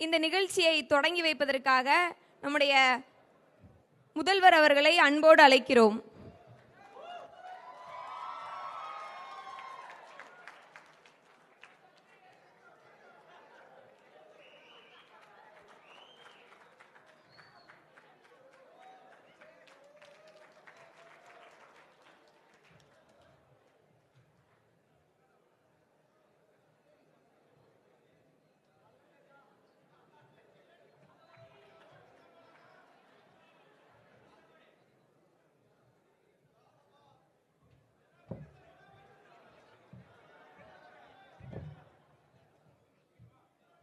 இந்த நிகழ்ச்சியை தொடங்கி வைப்பதற்காக நம்முடைய முதல்வர் அவர்களை அன்போடு அழைக்கிறோம்.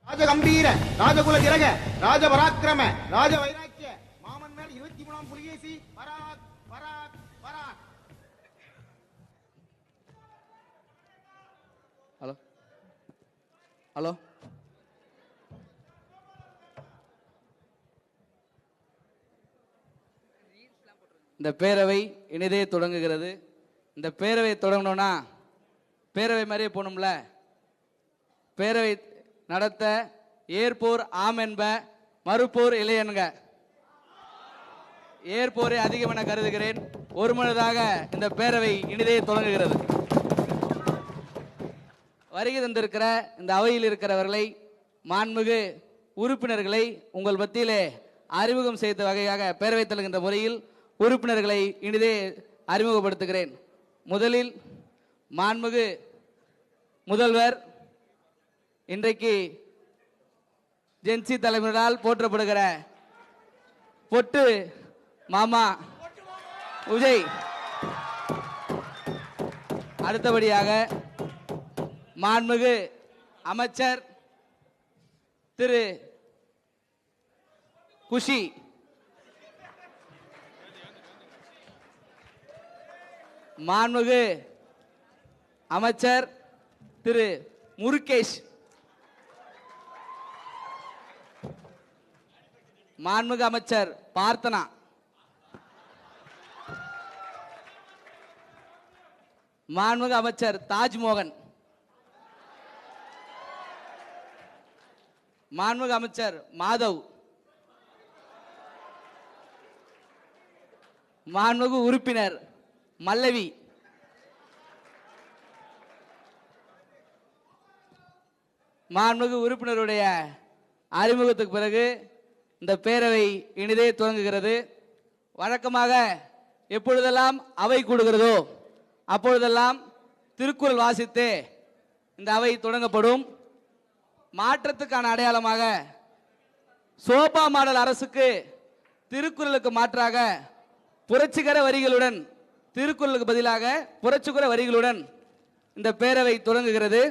ராஜகம்பீர ராஜகுல திலக ராஜபராக்கிரம ராஜ வைராக்கிய மாமன் மேல் 23ஆம் புலிகேசி பராக் பராக் பராக். ஹலோ ஹலோ இந்த பேரவை இனிதே தொடங்குகிறது. இந்த பேரவை தொடங்கணும்னா பேரவை மாதிரியே போகணும்ல. பேரவை நடத்த ஏற்போர் ஆம் என்ப, மறுப்போர் இல்லை என்க. ஏற்போரை அதிகம் என கருதுகிறேன். ஒருமனதாக இந்த பேரவை இனிதே தொடங்குகிறது. வருகை தந்திருக்கிற இந்த அவையில் இருக்கிறவர்களை, மாண்புமிகு உறுப்பினர்களை உங்கள் மத்தியிலே அறிமுகம் செய்த வகையாக பேரவைத் தலைவர் முறையில் உறுப்பினர்களை இனிதே அறிமுகப்படுத்துகிறேன். முதலில் மாண்புமிகு முதல்வர், இன்றைக்கு ஜென்சி தலைவரால் போற்றப்படுகிற பொட்டு மாமா விஜய். அடுத்தபடியாக மாண்புமிகு அமைச்சர் திரு குஷி, மாண்புமிகு அமைச்சர் திரு முருகேஷ், மாண்புமிகு அமைச்சர் பார்த்தனா, மாண்புமிகு அமைச்சர் தாஜ்மோகன், மாண்புமிகு அமைச்சர் மாதவ், மாண்புமிகு உறுப்பினர் மல்லவி, மாண்புமிகு உறுப்பினருடைய அறிமுகத்துக்கு பிறகு இந்த பேரவை இனிதே துவங்குகிறது. வழக்கமாக எப்பொழுதெல்லாம் அவை கூடுகிறதோ அப்பொழுதெல்லாம் திருக்குறள் வாசித்து இந்த அவை தொடங்கப்படும். மாற்றத்துக்கான அடையாளமாக சோபா மாடல் அரசுக்கு திருக்குறளுக்கு மாற்றாக புரட்சிகர வரிகளுடன், திருக்குறளுக்கு பதிலாக புரட்சிகர வரிகளுடன் இந்த பேரவை தொடங்குகிறது.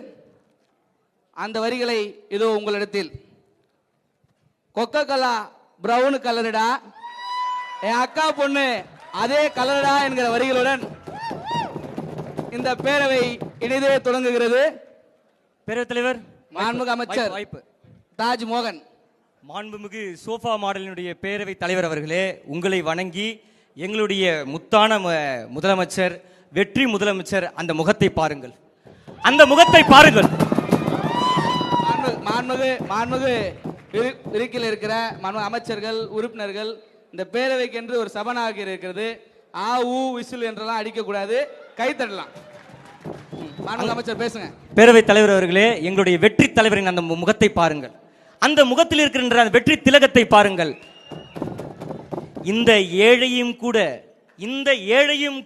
அந்த வரிகளை இதோ உங்களிடத்தில். கொக்கோ கோலா பிரவுன் கலருடா, என் அக்கா பொண்ணு அதே கலருடா என்கிற வரிகளுடன் இந்த பேரவை இனிதே தொடங்குகிறது. பேரவைத் தலைவர், மாண்புமிகு அமைச்சர் வாய்ப்பு. தாஜ்மோகன். மாண்புமிகு சோஃபா மாடலினுடைய பேரவைத் தலைவர் அவர்களே, உங்களை வணங்கி எங்களுடைய முத்தான முதலமைச்சர், வெற்றி முதலமைச்சர் அந்த முகத்தை பாருங்கள், அந்த முகத்தை பாருங்கள். மாண்புமிகு இருக்கில் இருக்கிற அமைச்சர்கள், உறுப்பினர்கள், இந்த பேரவைக்கு என்று ஒரு சபாநாயகர் இருக்கிறது. ஆ ஊ விசில் என்றெல்லாம் அடிக்கக்கூடாது, கைத்தட்டலாம். மாண்புமிகு அமைச்சர் பேசுங்க. பேரவைத் தலைவர் அவர்களே, எங்களுடைய வெற்றி தலைவரின் அந்த முகத்தை பாருங்கள், அந்த முகத்தில் இருக்கின்ற அந்த வெற்றி திலகத்தை பாருங்கள். இந்த ஏழையும்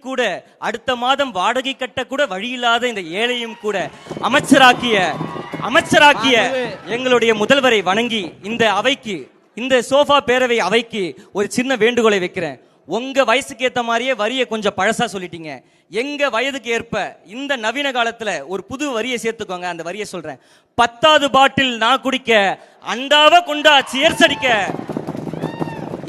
கூட அடுத்த மாதம் வாடகை கட்ட கூட வழியில்லாத இந்த ஏழையும் கூட அமைச்சராக்கிய எங்களுடைய முதல்வரை வணங்கி இந்த அவைக்கு, இந்த சோஃபா பேரவை அவைக்கு ஒரு சின்ன வேண்டுகோளை வைக்கிறேன். உங்க வயசுக்கு ஏத்த மாதிரியே வரியை கொஞ்சம் பழசா சொல்லிட்டீங்க. எங்க வயதுக்கு ஏற்ப இந்த நவீன காலத்துல ஒரு புது வரியை சேர்த்துக்கோங்க. அந்த வரியை சொல்றேன். 10வது பாட்டில் நான் குடிக்க, அண்டாவ கொண்டா சேர்ஸ் அடிக்க.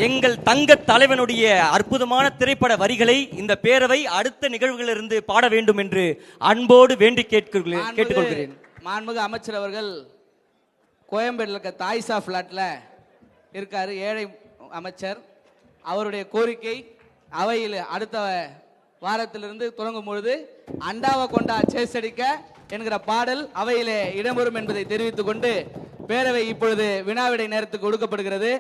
எங்கள் தங்க தலைவனுடைய அற்புதமான திரைப்பட வரிகளை இந்த பேரவை அடுத்த நிகழ்வுகளிலிருந்து பாட வேண்டும் என்று அன்போடு வேண்டி கேட்டுக்கொள்கிறேன். மாண்புமிகு அமைச்சர் அவர்கள் கோயம்பேட்டில் இருக்க தாய்ஸா பிளாட்ல இருக்காரு, ஏழை அமைச்சர். அவருடைய கோரிக்கை அவையில் அடுத்த வாரத்திலிருந்து தொடங்கும் பொழுது அண்டாவை கொண்டா சேசடிக்க என்கிற பாடல் அவையிலே இடம்பெறும் என்பதை தெரிவித்துக் கொண்டு பேரவை இப்பொழுது வினாவிடை நேரத்துக்கு ஒடுக்கப்படுகிறது.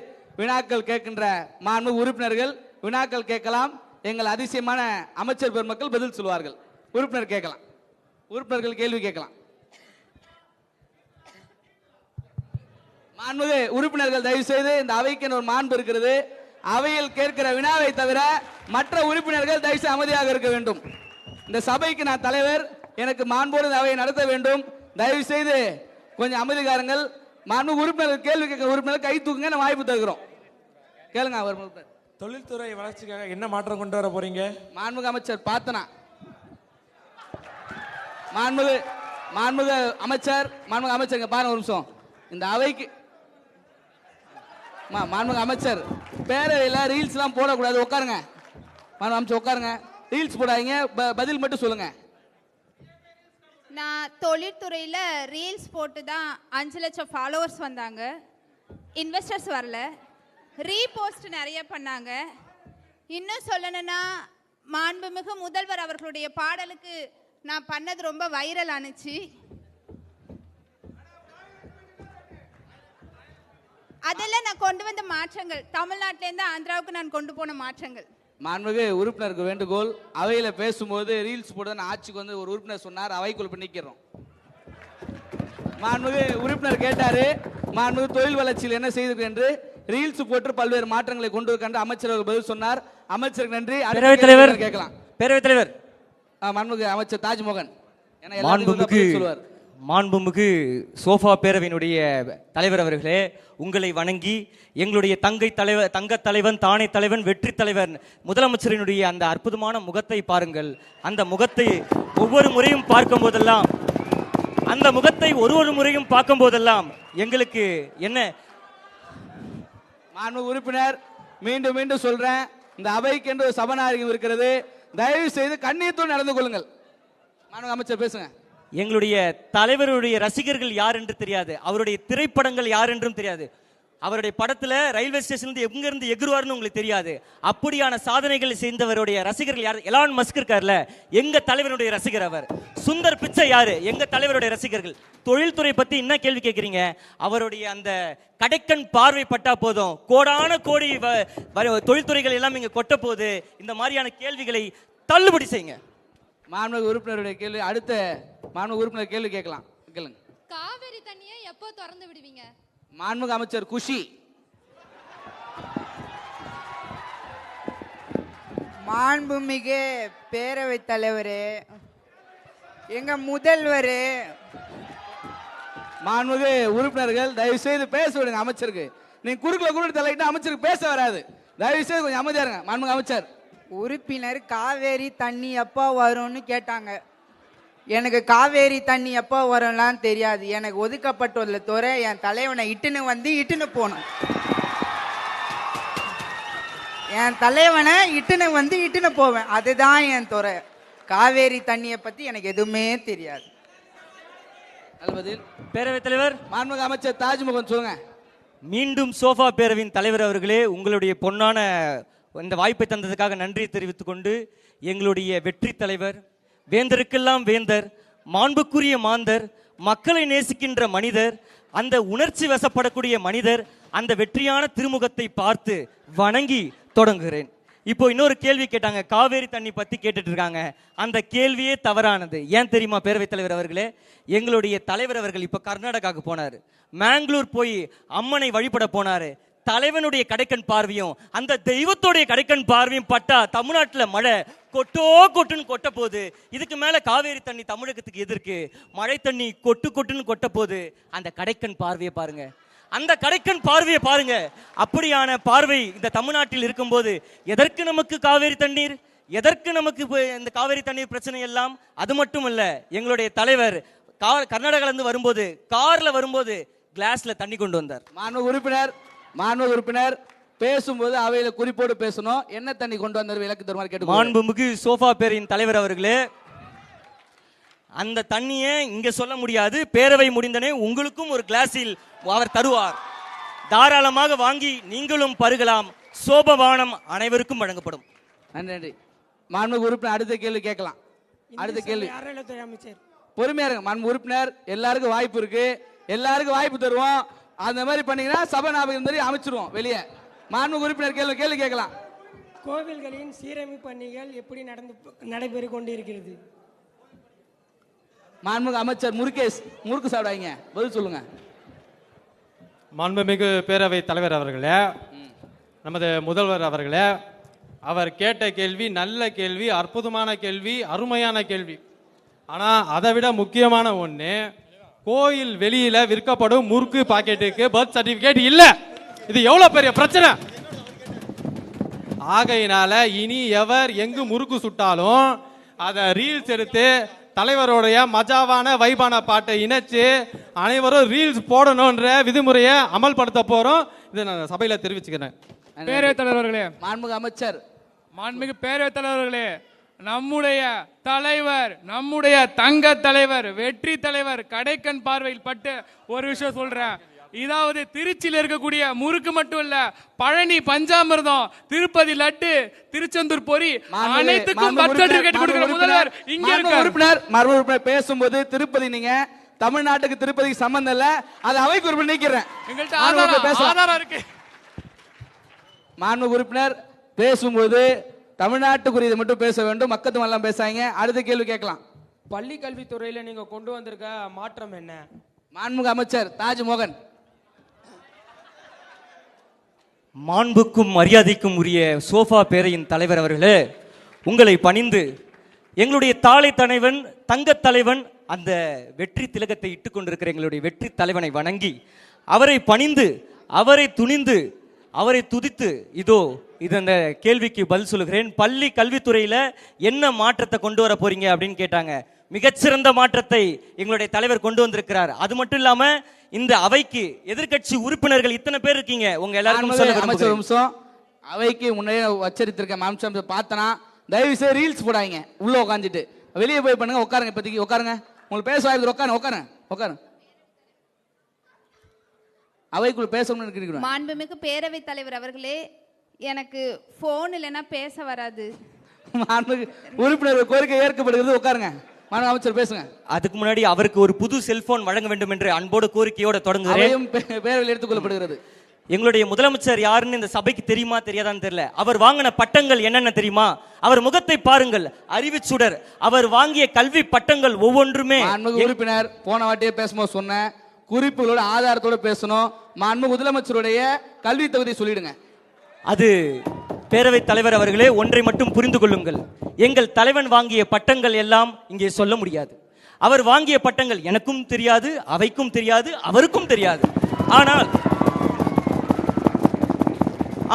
வினாக்கள் கேட்கின்ற மாண்பு உறுப்பினர்கள் வினாக்கள் கேட்கலாம். எங்கள் அதிசயமான அமைச்சர் பெருமக்கள் பதில் சொல்வார்கள். உறுப்பினர் கேட்கலாம். உறுப்பினர்கள் கேள்வி கேட்கலாம். மாண்புமிகு உறுப்பினர்கள் தயவு செய்து, இந்த அவைக்கு ஒரு மாண்பு இருக்கிறது. அவையில் கேட்கிற வினாவை தவிர மற்ற உறுப்பினர்கள் தயவு செய்து அமைதியாக இருக்க வேண்டும். இந்த சபைக்கு நான் தலைவர், எனக்கு மாண்போடு இந்த அவையை நடத்த வேண்டும். தயவு செய்து கொஞ்சம் அமைதிகாரங்கள். மாண்பு உறுப்பினர்கள் கேள்வி கேட்க உறுப்பினர் கை தூக்குங்க, நம்ம வாய்ப்பு தருகிறோம். கேளுங்க. அவர் தொழில்துறை வளர்ச்சிக்காக என்ன மாற்றம் கொண்டு வர போறீங்க? மாண்புமிகு அமைச்சர் பார்த்தனா. மாண்புமிகு அமைச்சர் பாருங்க ஒரு நிமிஷம். இந்த அவைக்கு மாண்புமிகு அமைச்சர், பேரவையில் ரீல்ஸ் எல்லாம் போடக்கூடாது. உட்காருங்க. மாண்புமிகு அமைச்சர் உட்காருங்க. ரீல்ஸ் போடாதீங்க, பதில் மட்டும் சொல்லுங்க. நான் தொழில்துறையில் ரீல்ஸ் போட்டு தான் 5 லட்சம் ஃபாலோவர்ஸ் வந்தாங்க. இன்வெஸ்டர்ஸ் வரல. ரீபோஸ்ட் நிறைய பண்ணாங்க. இன்னும் சொல்லணும்னா மாண்புமிகு முதல்வர் அவர்களுடைய பாடலுக்கு நான் பண்ணது ரொம்ப வைரல் ஆனுச்சு. அதெல்லாம் நான் கொண்டு வந்த மாற்றங்கள், தமிழ்நாட்டிலேருந்து ஆந்திராவுக்கு நான் கொண்டு போன மாற்றங்கள். மாண்புமிகு உறுப்பினருக்கு வேண்டுகோள், அவையில பேசும்போது ரீல்ஸ் போடுறது ஆட்சிக்கு வந்து ஒரு உறுப்பினர் சொன்னார், அவைக்குள் பண்ணிக்கிறோம். மாண்புமிகு உறுப்பினர் கேட்டாரு, மாண்புமிகு தொழில் வளர்ச்சியில் என்ன செய்திருக்கு என்று. ரீல்ஸ் போட்டு பல்வேறு மாற்றங்களை கொண்டு இருக்கின்ற அமைச்சர் பதில் சொன்னார். அமைச்சருக்கு நன்றி. பேரவைத் தலைவர் கேட்கலாம். பேரவைத் தலைவர் மாண்புமிகு அமைச்சர் தாஜ்மோகன் சொல்லுவார். மாண்புமிகு சோஃபா பேரவையினுடைய தலைவர் அவர்களே, உங்களை வணங்கி எங்களுடைய தங்க தலைவன் தானே தலைவன் வெற்றி தலைவர் முதலமைச்சரினுடைய அந்த அற்புதமான முகத்தை பாருங்கள். அந்த முகத்தை ஒவ்வொரு முறையும் பார்க்கும் போதெல்லாம் எங்களுக்கு என்ன. மாண்புமிகு உறுப்பினர், மீண்டும் மீண்டும் சொல்றேன், இந்த அவைக்கு என்று ஒரு சபாநாயகம் இருக்கிறது. தயவு செய்து கண்ணியத்தோடு நடந்து கொள்ளுங்கள். மாண்புமிகு அமைச்சர் பேசுங்க. எங்களுடைய தலைவருடைய ரசிகர்கள் யார் என்று தெரியாது, அவருடைய திரைப்படங்கள் யார் என்றும் தெரியாது, அவருடைய படத்துல ரயில்வே ஸ்டேஷன்ல எங்க இருந்து எகுருவார்னு உங்களுக்கு தெரியாது. அப்படியான சாதனைகள் செய்தவருடைய ரசிகர்கள் யார்? எலான் மஸ்க் இருக்கார்ல, எங்க தலைவருடைய ரசிகர் அவர். சுந்தர் பிச்சை யாரு? எங்க தலைவருடைய ரசிகர்கள். தொழில்துறை பத்தி என்ன கேள்வி கேட்கிறீங்க? அவருடைய அந்த கடைக்கண் பார்வை பட்டா போதும், கோடான கோடி தொழில்துறைகள் எல்லாம் இங்க கொட்ட போது. இந்த மாதிரியான கேள்விகளை தள்ளுபடி செய்யுங்க. மாண்புமிகு உறுப்பினருடைய கேள்வி. அடுத்த மாண்புமிகு உறுப்பினர் கேள்வி கேட்கலாம். கேளுங்க. காவிரி தண்ணியை எப்போ திறந்து விடுவீங்க? மாண்புமிகு அமைச்சர் குஷி. மாண்புமிகு பேரவைத் தலைவரே, எங்க முதல்வர். மாண்புமிகு உறுப்பினர்கள் தயவு செய்து பேச விடுங்க அமைச்சருக்கு. நீங்க குறுக்கில் தலையிட்டு அமைச்சருக்கு பேச வராது. தயவு செய்து கொஞ்சம் அமைதியா இருங்க. மாண்புமிகு அமைச்சர். உறுப்பினர் காவேரி தண்ணி எப்போ வரும்னு கேட்டாங்க. எனக்கு காவேரி தண்ணி எப்போ வரும்லாம் தெரியாது. எனக்கு ஒதுக்கப்பட்டுள்ள துறை என் தலைவனை இட்டுன்னு போகணும். என் தலைவனை இட்டுன்னு போவேன். அதுதான் என் துறை. காவேரி தண்ணியை பத்தி எனக்கு எதுவுமே தெரியாது. பேரவைத் தலைவர் மாண்புமிகு அமைச்சர் தாஜ்மோகன் சொல்லுங்க. மீண்டும் சோஃபா பேரவையின் தலைவர் அவர்களே, உங்களுடைய பொன்னான இந்த வாய்ப்பை தந்ததுக்காக நன்றி தெரிவித்துக் கொண்டு, எங்களுடைய வெற்றி தலைவர், வேந்தருக்கெல்லாம் வேந்தர், மாண்புக்குரிய மாந்தர், மக்களை நேசிக்கின்ற மனிதர், அந்த உணர்ச்சி வசப்படக்கூடிய மனிதர், அந்த வெற்றியான திருமுகத்தை பார்த்து வணங்கி தொடங்குகிறேன். இப்போ இன்னொரு கேள்வி கேட்டாங்க, காவேரி தண்ணி பத்தி கேட்டுட்டு இருக்காங்க. அந்த கேள்வியே தவறானது. ஏன் தெரியுமா பேரவைத் தலைவர் அவர்களே? எங்களுடைய தலைவர் அவர்கள் இப்ப கர்நாடகாவுக்கு போனாரு, மேங்களூர் போய் அம்மனை வழிபட போனாரு. தலைவனுடைய கடைக்கண் பார்வையும் அந்த தெய்வத்தோடைய கடைக்கண் பார்வையும் பட்டா தமிழ்நாட்டில் மழை கொட்டுன்னு கொட்ட போகுது. இதுக்கு மேல காவேரி தண்ணி தமிழகத்துக்கு எதிர்க்கு, மழை தண்ணி கொட்டுன்னு கொட்ட போகுது. அந்த கடைக்கண் பார்வையை பாருங்க, அந்த கடைக்கண் பார்வையை பாருங்க. அப்படியான பார்வை இந்த தமிழ்நாட்டில் இருக்கும்போது எதற்கு நமக்கு காவேரி தண்ணீர்? எதற்கு நமக்கு இந்த காவேரி தண்ணீர் பிரச்சனை எல்லாம்? அது மட்டும் இல்ல, எங்களுடைய தலைவர் கர்நாடகால இருந்து வரும்போது, கார்ல வரும்போது கிளாஸ்ல தண்ணி கொண்டு வந்தார். மாண்புமிகு உறுப்பினர் பேசும்போது அவையில குறிப்போடு பேசணும். என்ன தண்ணி கொண்டு வந்தார் விளக்கு தருமாறு கேட்டு. மாண்புமிகு சோஃபா பேரின் தலைவர் அவர்களே, அந்த தண்ணியை இங்க சொல்ல முடியாது. பேரவை முடிந்தனே உங்களுக்கும் ஒரு கிளாஸில் அவர் தருவார். தாராளமாக வாங்கி நீங்களும் பருகலாம். சோபவானம் அனைவருக்கும் வழங்கப்படும். நன்றி. மாண்புமிகு உறுப்பினர் அடுத்த கேள்வி கேட்கலாம். அடுத்த கேள்வி பொறுமையா இருங்க. மாண்புமிகு உறுப்பினர், எல்லாருக்கும் வாய்ப்பு இருக்கு. எல்லாருக்கும் வாய்ப்பு தருவோம். அந்த மாதிரி பண்ணீங்கன்னா சபாநாயகர் மாதிரி அமைச்சிருவோம் வெளியே. மாண்புமிகு உறுப்பினர் கேள்வி கேட்கலாம். கோவில்களின் சீரமைப்பு பணிகள் எப்படி நடைபெற்று கொண்டிருக்கிறது? மாண்புமிகு அமைச்சர் முறுக்கு சாப்பிடாங்க, பதில் சொல்லுங்க. மாண்புமிகு பேரவை தலைவர் அவர்களே, நமது முதல்வர் அவர்களே, அவர் கேட்ட கேள்வி நல்ல கேள்வி, அற்புதமான கேள்வி, அருமையான கேள்வி. ஆனால் அதை விட முக்கியமான ஒன்று, கோயில் வெளியில விற்கப்படும் முறுக்கு பாக்கெட்டுக்கு பர்த் சர்டிபிகேட் இல்லை. இது எவ்வளவு பெரிய பிரச்சனை. ஆகையினால இனி எவர் எங்கு முறுக்கு சுட்டாலும் அதை ரீல்ஸ் எடுத்து தலைவருடைய மஜாவான வைபான பாட்டை இணைச்சு அனைவரும் ரீல்ஸ் போடணும்ன்ற விதிமுறையை அமல்படுத்த போறோம். இதை நான் சபையில தெரிவிச்சுக்கிறேன். பேரவைத் தலைவர்களே, மாண்புமிகு அமைச்சர், மாண்புமிகு பேரவைத் தலைவர்களே, நம்முடைய தலைவர், நம்முடைய தங்க தலைவர், வெற்றி தலைவர் கடைக்கண் பார்வையில் பட்டு ஒரு விஷயம் சொல்றேன். இதாவது திருச்சியில் இருக்கக்கூடிய முறுக்கு மட்டும் இல்ல, பழனி பஞ்சாமிர்தம், திருப்பதி லட்டு, திருச்செந்தூர் பொரி அனைத்துக்கும் பர்த் சர்டிபிகேட் கொடுக்கிற முதல்வர் இங்க இருக்கார். உறுப்பினர் பேசும்போது திருப்பதி நீங்க தமிழ்நாட்டுக்கு திருப்பதிக்கு சம்பந்தம் இல்ல, அது அவைக்கு உறுப்பினர் நீக்கிறேன். எங்கள்கிட்ட ஆதாரம் இருக்கு. மாண்புமிகு உறுப்பினர் பேசும்போது தமிழ்நாட்டுக்குரியதை மட்டும் பேச வேண்டும், மக்கள் எல்லாம் பேசாங்க. அடுத்த கேள்வி கேட்கலாம். பள்ளி கல்வித்துறையில நீங்க கொண்டு வந்திருக்க மாற்றம் என்ன? மாண்புமிகு அமைச்சர் தாஜ்மோகன். மாண்புக்கும் மரியாதைக்கும் உரிய சோஃபா பேரையின் தலைவர் அவர்களே, உங்களை பணிந்து எங்களுடைய தாளை தலைவன், தங்க தலைவன், அந்த வெற்றி திலகத்தை இட்டுக் கொண்டிருக்கிற எங்களுடைய வெற்றி தலைவனை வணங்கி அவரை பணிந்து அவரை துணிந்து அவரை துதித்து இதோ இந்த கேள்விக்கு பதில் சொல்லுகிறேன். பள்ளி கல்வித்துறையில என்ன மாற்றத்தை கொண்டு வர போறீங்க அப்படின்னு கேட்டாங்க. மிகச்சிறந்த மாற்றத்தை எங்களுடைய தலைவர் கொண்டு வந்திருக்கிறார். அது மட்டும் இல்லாம இந்த அவைக்கு எதிர்க்கட்சி உறுப்பினர்கள் இத்தனை பேர் இருக்கீங்க, உங்க எல்லாருக்கும் சொல்ல நிமிஷம். அவைக்கு முன்னே வச்சரித்திருக்க மாம்சம் பார்த்தனா தயவு செய்து ரீல்ஸ் போடாங்க. உள்ள உட்காந்துட்டு வெளியே போய் பண்ணுங்க. உட்காருங்க, இப்போதைக்கு உட்காருங்க. உங்களுக்கு பேச வாய்ப்பு உட்காருங்க. அவைக்குள்ள பேசணும்னு நினைக்கிறேன். மாண்புமிகு பேரவை தலைவர் அவர்களே, எனக்கு போன் இல்லைன்னா பேச வராது. மாண்புமிகு உறுப்பினர் கோரிக்கை ஏற்கப்படுகிறது. உட்காருங்க. மாண்புமிகு அமைச்சர் பேசுங்க. அதுக்கு முன்னாடி அவருக்கு ஒரு புது செல்போன் வழங்க வேண்டும் என்று அன்போடு கோரிக்கையோட தொடங்குகிறேன். பேரவையில் எடுத்துக்கொள்ளப்படுகிறது. எங்களுடைய முதலமைச்சர் யாருன்னு இந்த சபைக்கு தெரியுமா தெரியாதான்னு தெரியல. அவர் வாங்கின பட்டங்கள் என்னென்ன தெரியுமா? அவர் முகத்தை பாருங்கள், அறிவுச்சுடர். அவர் வாங்கிய கல்வி பட்டங்கள் ஒவ்வொன்றுமே. உறுப்பினர் போன வாட்டியே பேசும்போது சொன்ன குறிப்புகளோட ஆதாரத்தோட பேசணும். மாண்புமிகு முதலமைச்சருடைய கல்வி தகுதி சொல்லிடுங்க. அது பேரவைத் தலைவர் அவர்களே, ஒன்றை மட்டும் புரிந்து கொள்ளுங்கள். எங்கள் தலைவன் வாங்கிய பட்டங்கள் எல்லாம் இங்கே சொல்ல முடியாது. அவர் வாங்கிய பட்டங்கள் எனக்கும் தெரியாது, அவைக்கும் தெரியாது, அவருக்கும் தெரியாது.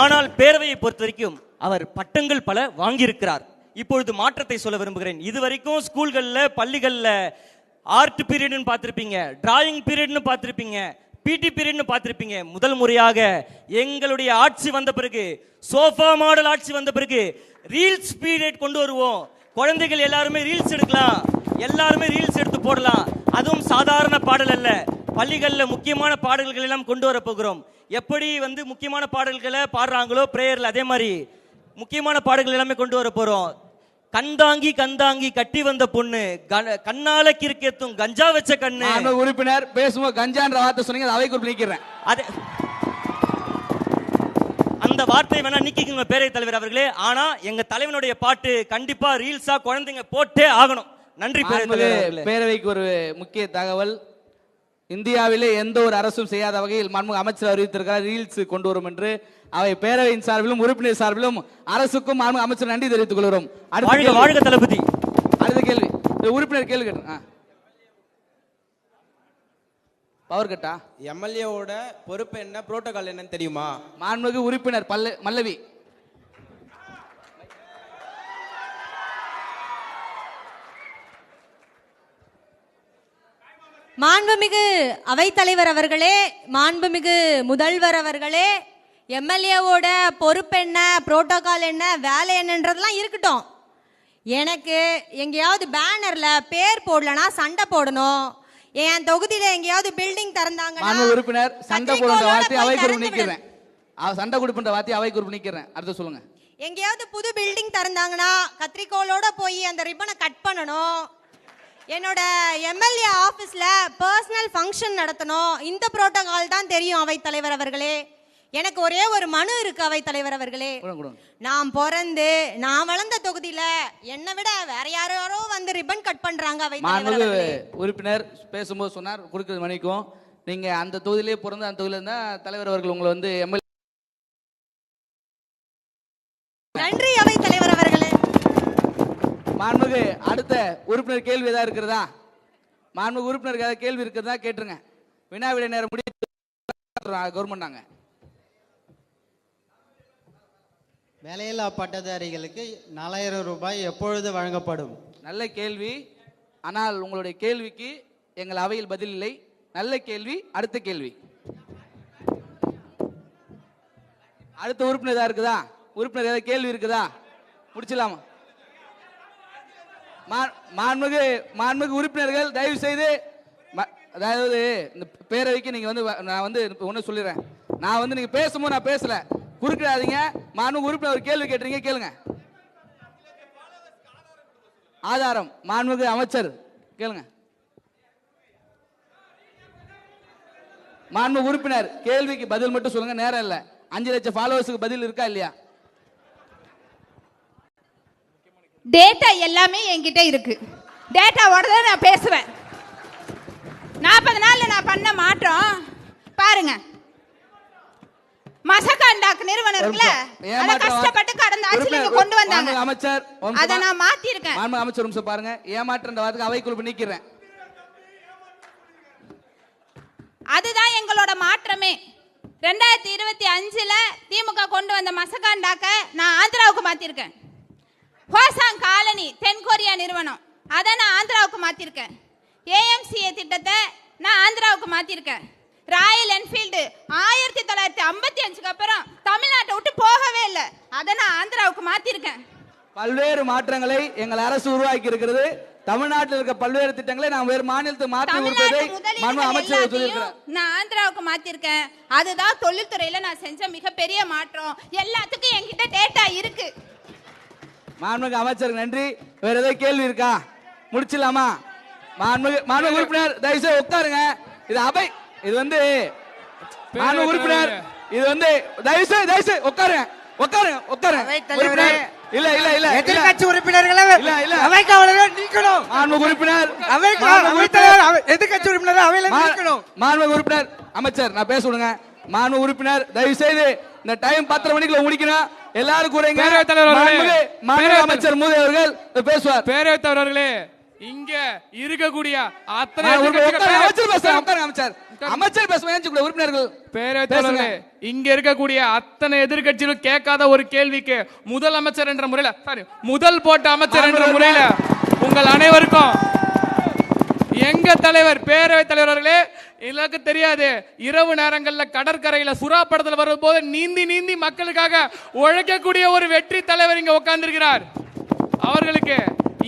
ஆனால் பேரவையை பொறுத்த வரைக்கும் அவர் பட்டங்கள் பல வாங்கியிருக்கிறார். இப்பொழுது மாற்றத்தை சொல்ல விரும்புகிறேன். இதுவரைக்கும் ஸ்கூல்கள்ல, பள்ளிகள்ல ஆர்ட் பீரியட்னு பார்த்திருப்பீங்க, டிராயிங் பீரியட்னு பார்த்திருப்பீங்க, பிடி பீரியட்னு பார்த்திருப்பீங்க. முதல் முறையாக எங்களுடைய ஆட்சி வந்த பிறகு, சோஃபா மாடல் ஆட்சி வந்த பிறகு ரீல்ஸ் பீரியட் கொண்டு வருவோம். குழந்தைகள் எல்லாருமே ரீல்ஸ் எடுக்கலாம், எல்லாருமே ரீல்ஸ் எடுத்து போடலாம். அதுவும் சாதாரண பாடல் அல்ல, பள்ளிகள்ல முக்கியமான பாடல்கள் எல்லாம் கொண்டு வர போகிறோம். எப்படி முக்கியமான பாடல்களை பாடுறாங்களோ பிரேயர்ல, அதே மாதிரி முக்கியமான பாடல்கள் எல்லாமே கொண்டு வர போறோம். கந்தாங்கி கந்தாங்கி கட்டி வந்த பொண்ணு, கண்ணால கிறுக்கேத்தும் கஞ்சா வச்ச கண்ணு. உறுப்பினர் பேசும்போது கஞ்சான்ற வார்த்தை சொன்னீங்க, அவை குறிப்பு நீக்கிறேன். அந்த வார்த்தை வேணா நீக்கிங்க பேரவைத் தலைவர் அவர்களே. ஆனா எங்க தலைவனுடைய பாட்டு கண்டிப்பா ரீல்ஸா குழந்தைங்க போட்டே ஆகணும். நன்றி பேரவைக்கு ஒரு முக்கிய தகவல். இந்தியாவிலே எந்த ஒரு அரசும் செய்யாத வகையில் மாண்புமிகு அமைச்சர் அறிவித்திருக்கிறார் ரீல்ஸ் கொண்டு வரும் என்று. அவை பேரவையின் சார்பிலும் உறுப்பினர் சார்பிலும் அரசுக்கும் மாண்புமிகு அமைச்சர் நன்றி தெரிவித்துக் கொள்கிறோம். வாழ்க தளபதி. அடுத்த கேள்வி உறுப்பினர் கேள்வி கேட்டு. பவர் கட்டா எம்எல்ஏவோட பொறுப்பு என்ன, புரோட்டோகால் என்னன்னு தெரியுமா? மாண்புமிகு உறுப்பினர் மல்லவி. மாண்புமிகு அவைத்தலைவர் அவர்களே, மாண்புமிகு முதல்வர் அவர்களே, எம்எல்ஏவோட பொறுப்பு என்ன, புரோட்டோகால் என்ன, வேலை என்னன்றதெல்லாம் இருக்கட்டும். எனக்கு எங்கேயாவது பேனர்ல பேர் போடலனா சண்டை போடணும். என் தொகுதியில எங்கேயாவது பில்டிங் திறந்தாங்கன்னா உறுப்பினர் சண்டை போடுற வார்த்தை அவை குறிப்பு நீக்கிறேன். சண்டை கொடுப்புன்ற வார்த்தை அவை குறிப்பு நீக்கிறேன். அடுத்து சொல்லுங்க. எங்கேயாவது புது பில்டிங் திறந்தாங்கன்னா கத்திரிக்கோளோட போய் அந்த ரிப்பனை கட் பண்ணணும். என்னோட எம்எல்ஏ ஆஃபீஸில் பர்சனல் ஃபங்க்ஷன் நடத்தணும், இந்த புரோட்டோகால் தான் தெரியும் அவைத்தலைவர் அவர்களே. எனக்கு ஒரே ஒரு மனு இருக்கு அவைத்தலைவர் அவர்களே. நான் பிறந்து நான் வளர்ந்த தொகுதியில என்னை விட வேற யாரோ வந்து ரிப்பன் கட் பண்றாங்க அவைத்தலைவர் அவர்களே. உறுப்பினர் பேசும்போது சொன்னார் கொடுக்கிறது மணிக்கும், நீங்க அந்த தொகுதியிலே பிறந்து அந்த தொகுதியில இருந்தா தலைவர் அவர்கள் உங்களை வந்து எம்எல்ஏ. நன்றி அவைத்தலைவர் அவர்களே. மாண்புமிகு அடுத்த உறுப்பினர் கேள்வி ஏதாவது இருக்கிறதா? மாண்புமிகு உறுப்பினருக்கு ஏதாவது கேள்வி இருக்கிறதா கேட்டுருங்க. வினா விடை நேரம் முடிவு கவர்மெண்டாங்க. வேலையில்லா பட்டதாரிகளுக்கு 4000 ரூபாய் எப்பொழுது வழங்கப்படும்? நல்ல கேள்வி. ஆனால் உங்களுடைய கேள்விக்கு எங்கள் அவையில் பதில் இல்லை. நல்ல கேள்வி. அடுத்த கேள்வி. அடுத்த உறுப்பினர் ஏதாவது இருக்குதா? உறுப்பினர் ஏதாவது கேள்வி இருக்குதா? முடிச்சலாமா? மாண்புமிகு உறுப்பினர்கள் தயவு செய்து, அதாவது இந்த பேரவைக்கு நீங்க வந்து நான் வந்து ஒன்று சொல்லிடுறேன். நான் வந்து நீங்க பேசும்போது நான் பேசல, குறுக்கிடாதீங்க. மாண்புமிகு உறுப்பினர் ஒரு கேள்வி கேட்டீங்க, கேளுங்க. ஆதாரம் மாண்புமிகு அமைச்சர் கேளுங்க. மாண்புமிகு உறுப்பினர் கேள்விக்கு பதில் மட்டும் சொல்லுங்க, நேரம் இல்ல. 5 லட்சம் ஃபாலோவர்ஸுக்கு பதில் இருக்கா இல்லையா? டேட்டா எல்லாமே என்கிட்ட இருக்கு. டேட்டாவோட தான் நான் பேசுவேன். 40 நாள்ல நான் பண்ண மாற்றம் பாருங்க. மசகாண்டாக் நிறுவனம் இருக்குல, அத கஷ்டப்பட்டு கடந்த ஆட்சியில கொண்டு வந்தாங்க. அமைச்சர் அத நான் மாத்தி இருக்கேன். மாண்புமிகு அமைச்சர் நிமிஷம் பாருங்க. ஏமாற்றன்ற வார்த்தைக்கு அவைக்குள் நீக்கிறேன். அதுதான் எங்களோட மாற்றமே. 2025ல திமுக கொண்டு வந்த மசகாண்டாக்க நான் ஆந்திராவுக்கு மாத்திருக்கேன். ஹோசாங் காலனி தென்கொரியா நிறுவனம், அதை நான் ஆந்திராவுக்கு மாத்திருக்கேன். ஏஎம்சிஏ திட்டத்தை நான் ஆந்திராவுக்கு மாத்திருக்கேன். ராயல் என்ஃபீல்டு 1955க்கு அப்புறம் தமிழ்நாட்டை விட்டு போகவே இல்லை, அதை நான் ஆந்திராவுக்கு மாத்திருக்கேன். பல்வேறு மாற்றங்களை எங்கள் அரசு உருவாக்கி இருக்கிறது. தமிழ்நாட்டில் இருக்க பல்வேறு திட்டங்களை நான் வேறு மாநிலத்துக்கு மாற்றி கொடுப்பதை அமைச்சர் சொல்லியிருக்கிறார். நான் ஆந்திராவுக்கு மாத்திருக்கேன். அதுதான் தொழில்துறையில நான் செஞ்ச மிகப்பெரிய மாற்றம். எல்லாத்துக்கும் என்கிட்ட டேட்டா இருக்கு. மாண்புமிகு அமைச்சருக்கு நன்றி. வேற ஏதாவது கேள்வி இருக்கா? முடிச்சிடலாமா? மாண்புமிகு உறுப்பினர் தயவு செய்து உட்காருங்க. இது அவை, இது வந்து மாண்புமிகு உறுப்பினர், இது வந்து தயவு செய்து உட்காருங்க, உட்காருங்க. இல்ல இல்ல இல்ல எதிர்க்கட்சி உறுப்பினர்களை இல்ல இல்ல அவைக்காவலர்கள் நீக்கணும். மாண்புமிகு உறுப்பினர் எதிர்க்கட்சி உறுப்பினர்கள் அவையில நீக்கணும். மாண்புமிகு உறுப்பினர் அமைச்சர் நான் பேச விடுங்க. மாண்புமிகு உறுப்பினர் தயவு செய்து இந்த டைம் 10 மணிக்குள்ள முடிக்கணும். எல்லாரும் கூறங்க. மாண்புமிகு அமைச்சர் மூதை அவர்கள் பேசுவார். பேரவைத் தலைவர்களே, இங்க இருக்கக்கூடிய அத்தனை இங்க இருக்கக்கூடிய அத்தனை எதிர்கட்சிகளும் கேட்காத ஒரு கேள்விக்கு முதலமைச்சர் என்ற முறையில, முதல் போட்ட அமைச்சர் என்ற முறையில உங்கள் அனைவருக்கும் எங்க தலைவர் பேரவைத் தலைவர்களே, எனக்கு தெரியாது, இரவு நேரங்கள்ல கடற்கரையில சுறா படத்தில் வரும் போது நீந்தி நீந்தி மக்களுக்காக உழைக்கக்கூடிய ஒரு வெற்றி தலைவர் இங்க உட்கார்ந்திருக்கிறார். அவர்களுக்கு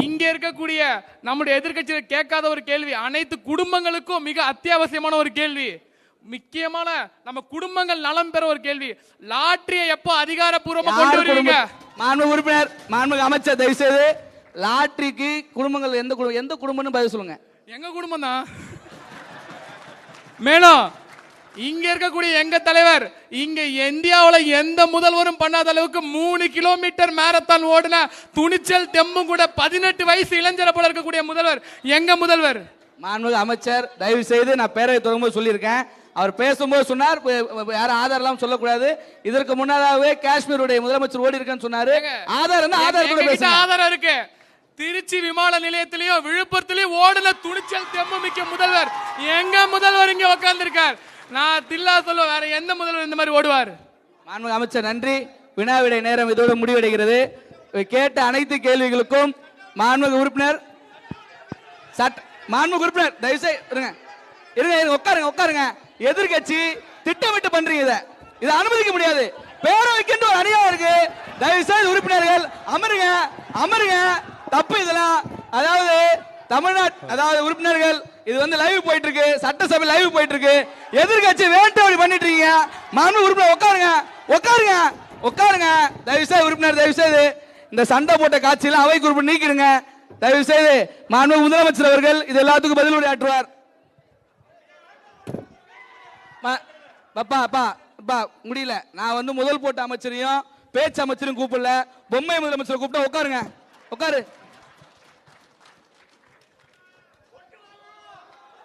இங்க இருக்கக்கூடிய நம்முடைய எதிர்க்கட்சிகள் கேட்காத ஒரு கேள்வி, அனைத்து குடும்பங்களுக்கும் மிக அத்தியாவசியமான ஒரு கேள்வி, முக்கியமான நம்ம குடும்பங்கள் நலம் பெற ஒரு கேள்வி. லாட்டரியை எப்போ அதிகாரப்பூர்வமா கொண்டு வருவீங்க? மாண்புமிகு உறுப்பினர், மாண்புமிகு அமைச்சர் தயவு செய்து லாட்டரிக்கு குடும்பங்கள் எந்த குடும்பம்னு பதில் சொல்லுங்க. எங்க குடும்பம் தான். மேலும் இங்க இருக்கக்கூடிய எங்க தலைவர் இங்க இந்தியாவில் எந்த முதல்வரும் பண்ணாத அளவுக்கு 3 கிலோமீட்டர் மாரத்தான் ஓடின துணிச்சல் தெம்பும் கூட 18 வயசு இளைஞரை போல இருக்கக்கூடிய முதல்வர் எங்க முதல்வர். மாண்புமிகு அமைச்சர் தயவு செய்து, நான் பேரவை தொடங்கும்போது சொல்லியிருக்கேன், அவர் பேசும்போது சொன்னார் யாரும் ஆதார் எல்லாம் சொல்லக்கூடாது. இதற்கு முன்னதாகவே காஷ்மீருடைய முதலமைச்சர் ஓடி இருக்கேன்னு சொன்னாரு. ஆதாரம் இருக்கு. திருச்சி விமான நிலையத்திலேயும் விழுப்புரத்திலேயும் ஓடுன துணிச்சல் தெம்பு மிக்க முதல்வர் எங்க முதல்வர் இங்க உட்கார்ந்து இருக்கார். நான் தில்லா சொல்ல வேற எந்த முதல்வர் இந்த மாதிரி ஓடுவார்? மாண்புமிகு அமைச்சர் நன்றி. வினாவிடை நேரம் இதோடு முடிவடைகிறது. கேட்ட அனைத்து கேள்விகளுக்கும் மாண்புமிகு உறுப்பினர் மாண்புமிகு உறுப்பினர் தயவு செய்து இருங்க, உட்காருங்க. எதிர்கட்சி திட்டமிட்டு பண்றீங்க, இதை அனுமதிக்க முடியாது. பேரவைக்கு ஒரு அணியா இருக்கு. தயவு செய்து உறுப்பினர்கள் அமருங்க. தப்பு இதெல்லாம். அதாவது தமிழ்நாடு உறுப்பினர்கள் இது வந்து லைவ் போயிட்டு இருக்கு, சட்டசபை லைவ் போயிட்டு இருக்கு. எதிர்கட்சி வேட்டை பண்ணிட்டு இருக்கீங்க. மாண்புமிகு உறுப்பினர் உட்காருங்க. தயவு செய்து உறுப்பினர் தயவு செய்து இந்த சண்டை போட்ட காட்சியெல்லாம் அவை குறிப்பு நீக்கிடுங்க. தயவு செய்து மாண்பு முதலமைச்சர் அவர்கள் இது எல்லாத்துக்கும் பதில் உரையாற்றுவார். அப்பா அப்பா அப்பா முடியல. நான் முதல் போட்ட அமைச்சரையும் பேச்சு அமைச்சரையும் கூப்பிடல, பொம்மை முதலமைச்சரை கூப்பிட்டா உட்காருங்க, உட்காரு.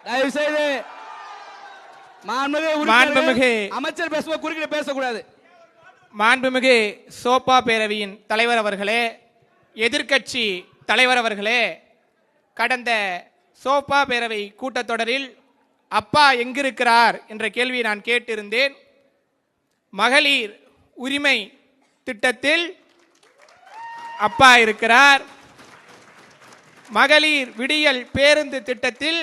தயவு செய்து மாண்புமிகு அமைச்சர் பேசும்போது குறுக்கிட பேசக்கூடாது. மாண்புமிகு சோபா பேரவையின் தலைவர் அவர்களே, எதிர்க்கட்சி தலைவர் அவர்களே, கடந்த சோபா பேரவை கூட்டத்தொடரில் அப்பா எங்கிருக்கிறார் என்ற கேள்வியை நான் கேட்டிருந்தேன். மகளிர் உரிமை திட்டத்தில் அப்பா இருக்கிறார். மகளிர் விடியல் பேருந்து திட்டத்தில்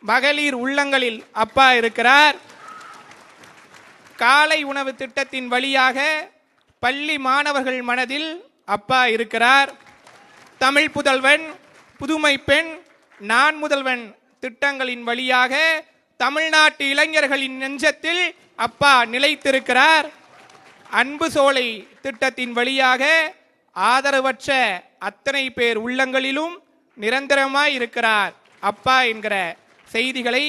மகளிர் உள்ளங்களில் அப்பா இருக்கிறார். காலை உணவு திட்டத்தின் வழியாக பள்ளி மாணவர்கள் மனதில் அப்பா இருக்கிறார். தமிழ் புதல்வன், புதுமை பெண், நான் முதல்வன் திட்டங்களின் வழியாக தமிழ்நாட்டு இளைஞர்களின் நெஞ்சத்தில் அப்பா நிலைத்திருக்கிறார். அன்பு சோலை திட்டத்தின் வழியாக ஆதரவற்ற அத்தனை பேர் உள்ளங்களிலும் நிரந்தரமாய் இருக்கிறார் அப்பா என்கிற செய்திகளை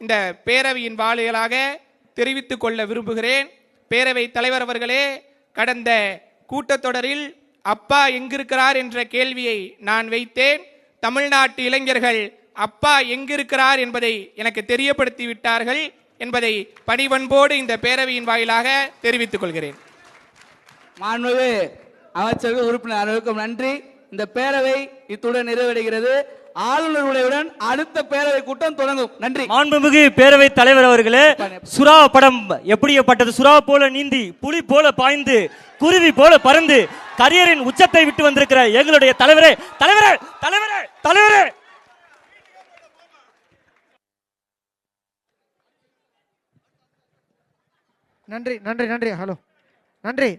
இந்த பேரவையின் வாயிலாக தெரிவித்துக் கொள்ள விரும்புகிறேன். பேரவை தலைவர் அவர்களே, கடந்த கூட்டத்தொடரில் அப்பா எங்கிருக்கிறார் என்ற கேள்வியை நான் வைத்தேன். தமிழ்நாட்டு இளைஞர்கள் அப்பா எங்கிருக்கிறார் என்பதை எனக்கு தெரியப்படுத்தி விட்டார்கள் என்பதை பணிவன்போடு இந்த பேரவையின் வாயிலாக தெரிவித்துக் கொள்கிறேன். மாண்புமிகு அமைச்சர்கள் உறுப்பினர் அனைவருக்கும் நன்றி. இந்த பேரவை இத்துடன் நிறைவடைகிறது. ஆளுநர் உரையுடன் அடுத்த பேரவை கூட்டம் தொடங்கும். நன்றி. மாண்புமிகு பேரவை தலைவர் அவர்களே, சுறா படம் எப்படிப்பட்டது? சுறா போல நீந்தி, புலி போல பாய்ந்து, குருவி போல பறந்து, கரியரின் உச்சத்தை விட்டு வந்திருக்கிற எங்களுடைய தலைவரே, தலைவரே, தலைவரே, தலைவரே. நன்றி நன்றி நன்றி. ஹலோ, நன்றி.